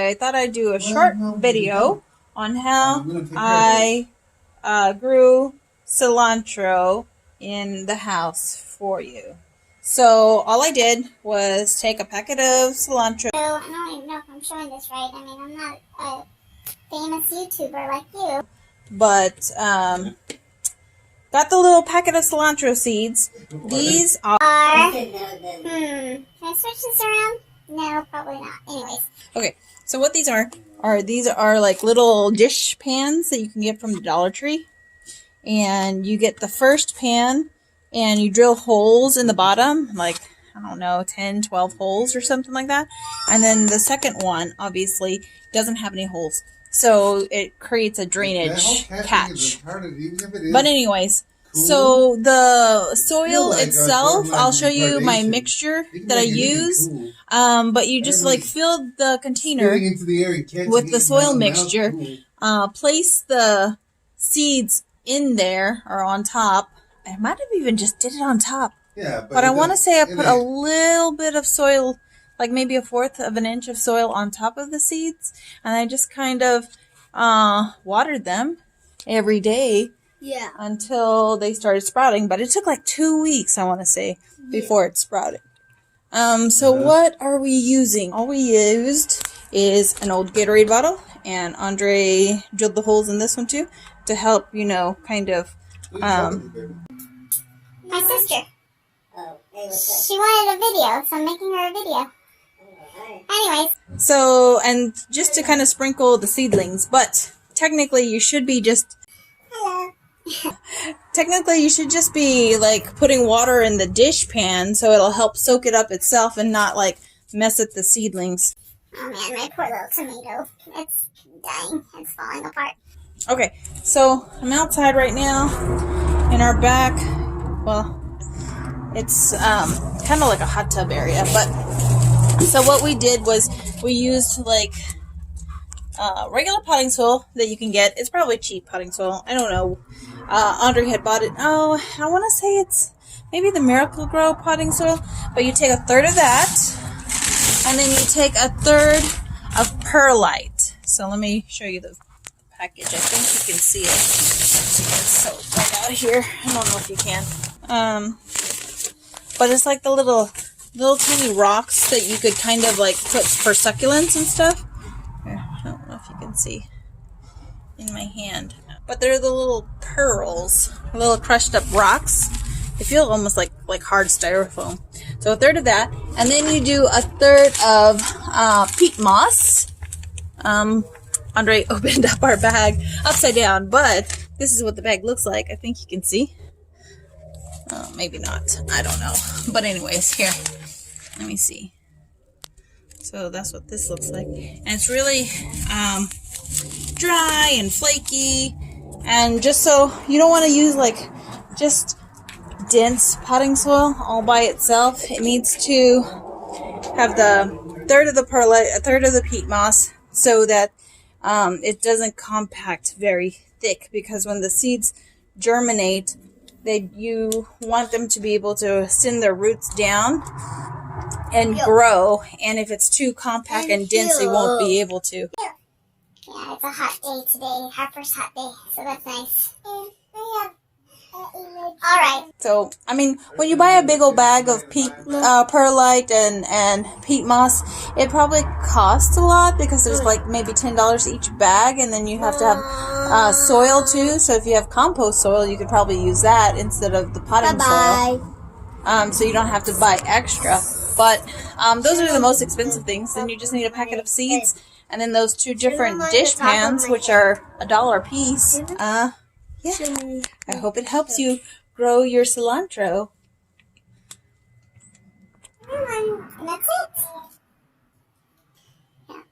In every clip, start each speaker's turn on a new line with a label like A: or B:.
A: I thought I'd do a short video on how I grew cilantro in the house for you. So all I did was take a packet of cilantro.
B: I don't even know if I'm showing this right. I mean, I'm not a famous YouTuber like you.
A: But got the little packet of cilantro seeds. These are...
B: Can I switch this around? No, probably not. Anyways.
A: Okay, so what these are like little dish pans that you can get from the Dollar Tree. And you get the first pan and you drill holes in the bottom, like, I don't know, 10, 12 holes or something like that. And then the second one, obviously, doesn't have any holes. So it creates a drainage catch. But anyways, so the soil itself, I'll show you my mixture that I use. But you just like fill the container with the soil mixture. Place the seeds in there or on top. I might have even just did it on top. Yeah, but I want to say I put a little bit of soil, like maybe 1/4 of an inch of soil on top of the seeds, and I just kind of watered them every day.
B: Yeah.
A: Until they started sprouting, but it took like 2 weeks, I want to say, before it sprouted. So what are we using? All we used is an old Gatorade bottle, and Andre drilled the holes in this one too to help, you know, kind of.
B: My sister. She wanted a video, so I'm making her a video. Anyways.
A: So, and just to kind of sprinkle the seedlings, but technically you should be just.
B: Hello.
A: Technically, you should just be, like, putting water in the dish pan so it'll help soak it up itself and not, like, mess up the seedlings.
B: Oh, man, my poor little tomato. It's dying. It's falling apart.
A: Okay, so I'm outside right now in our back. Well, it's kind of like a hot tub area, but so what we did was we used, like, regular potting soil that you can get. It's probably cheap potting soil. I don't know. Andre had bought it. Oh, I want to say it's maybe the Miracle Grow potting soil. But you take 1/3 of that, and then you take 1/3 of perlite. So let me show you the package. I think you can see it. It's so bright out here. I don't know if you can. But it's like the little tiny rocks that you could kind of like put for succulents and stuff. I don't know if you can see in my hand, but they're the little pearls, little crushed up rocks. They feel almost like hard styrofoam. So 1/3 of that, and then you do 1/3 of peat moss. Andre opened up our bag upside down, but this is what the bag looks like. I think you can see. Maybe not. I don't know. But anyways, here. Let me see. So that's what this looks like. And it's really dry and flaky. And just so you don't want to use like just dense potting soil all by itself. It needs to have the 1/3 of the perlite, 1/3 of the peat moss, so that it doesn't compact very thick. Because when the seeds germinate, you want them to be able to send their roots down and grow, and if it's too compact and dense, they won't be able to.
B: Yeah, it's a hot day today, our first hot day, so that's nice. Alright.
A: So, I mean, when you buy a big old bag of perlite and peat moss, it probably costs a lot because there's like maybe $10 each bag, and then you have to have soil too. So if you have compost soil, you could probably use that instead of the potting soil. So you don't have to buy extra. But those are the most expensive things. Then you just need a packet of seeds, and then those 2 different dish pans, which are $1 a piece. Yeah, I hope it helps you grow your cilantro.
B: And that's it. Yeah.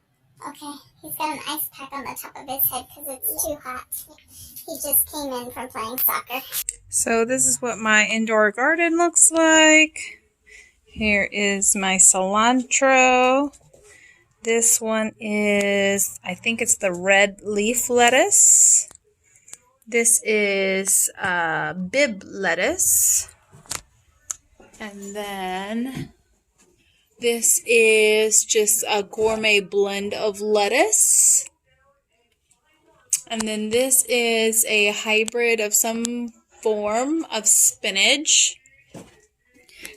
B: Okay. He's got an ice pack on the top of his head because it's too hot. He just came in from playing soccer.
A: So this is what my indoor garden looks like. Here is my cilantro. This one is, I think it's the red leaf lettuce. This is bib lettuce. And then This is just a gourmet blend of lettuce. And then this is a hybrid of some form of spinach.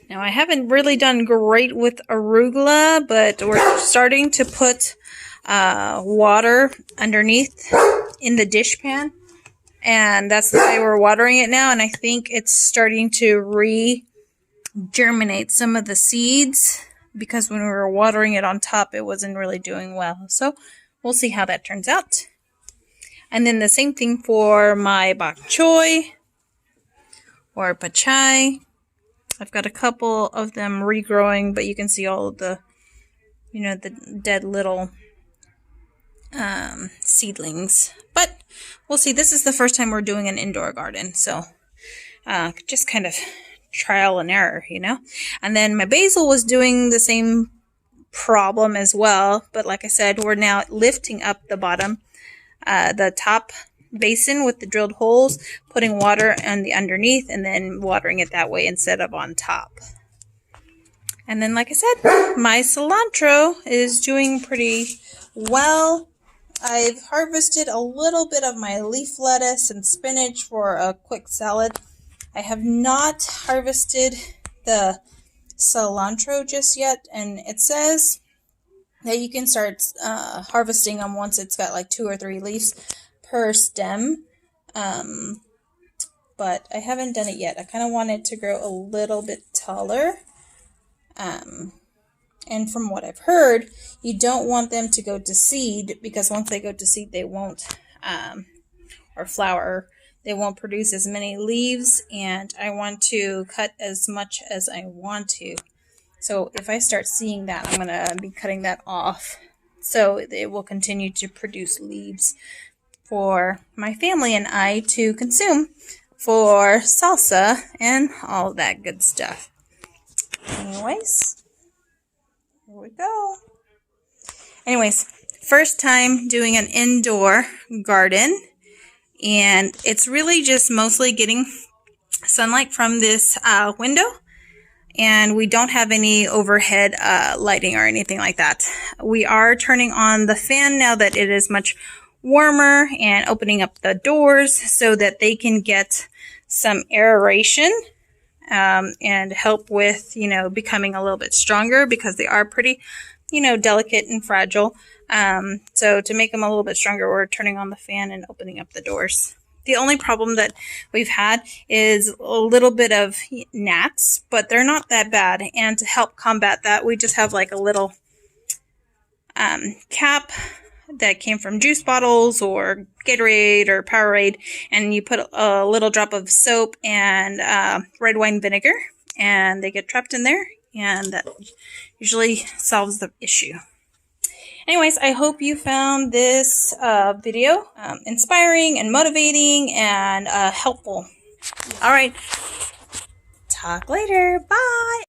A: Now, I haven't really done great with arugula, but we're starting to put water underneath in the dish pan. And that's the way we're watering it now. And I think it's starting to re-germinate some of the seeds, because when we were watering it on top, it wasn't really doing well. So we'll see how that turns out. And then the same thing for my bok choy or pachai. I've got a couple of them regrowing, but you can see all of the, the dead little seedlings. But we'll see. This is the first time we're doing an indoor garden, so just kind of trial and error, And then my basil was doing the same problem as well, but like I said, we're now lifting up the bottom, the top basin with the drilled holes, putting water on the underneath, and then watering it that way instead of on top. And then, like I said, my cilantro is doing pretty well. I've harvested a little bit of my leaf lettuce and spinach for a quick salad. I have not harvested the cilantro just yet, and it says that you can start harvesting them once it's got like 2 or 3 leaves per stem, but I haven't done it yet. I kind of want it to grow a little bit taller, and from what I've heard, you don't want them to go to seed, because once they go to seed, they won't, or flower, they won't produce as many leaves, and I want to cut as much as I want to. So if I start seeing that, I'm going to be cutting that off, so it will continue to produce leaves for my family and I to consume for salsa and all that good stuff. Anyways, here we go. Anyways, first time doing an indoor garden, and it's really just mostly getting sunlight from this window, and we don't have any overhead lighting or anything like that. We are turning on the fan now that it is much warmer, and opening up the doors so that they can get some aeration and help with, becoming a little bit stronger, because they are pretty, delicate and fragile. So to make them a little bit stronger, we're turning on the fan and opening up the doors. The only problem that we've had is a little bit of gnats, but they're not that bad. And to help combat that, we just have like a little cap that came from juice bottles or Gatorade or Powerade, and you put a little drop of soap and red wine vinegar, and they get trapped in there, and that usually solves the issue. Anyways, I hope you found this video inspiring and motivating and helpful. All right, talk later. Bye.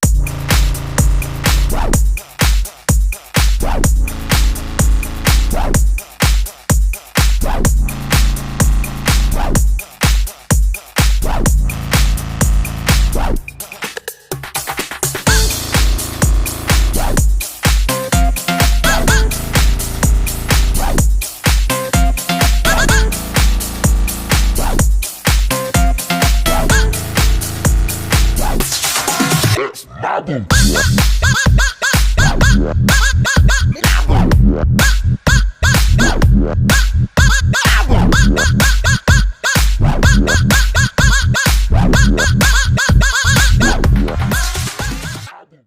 C: Boom.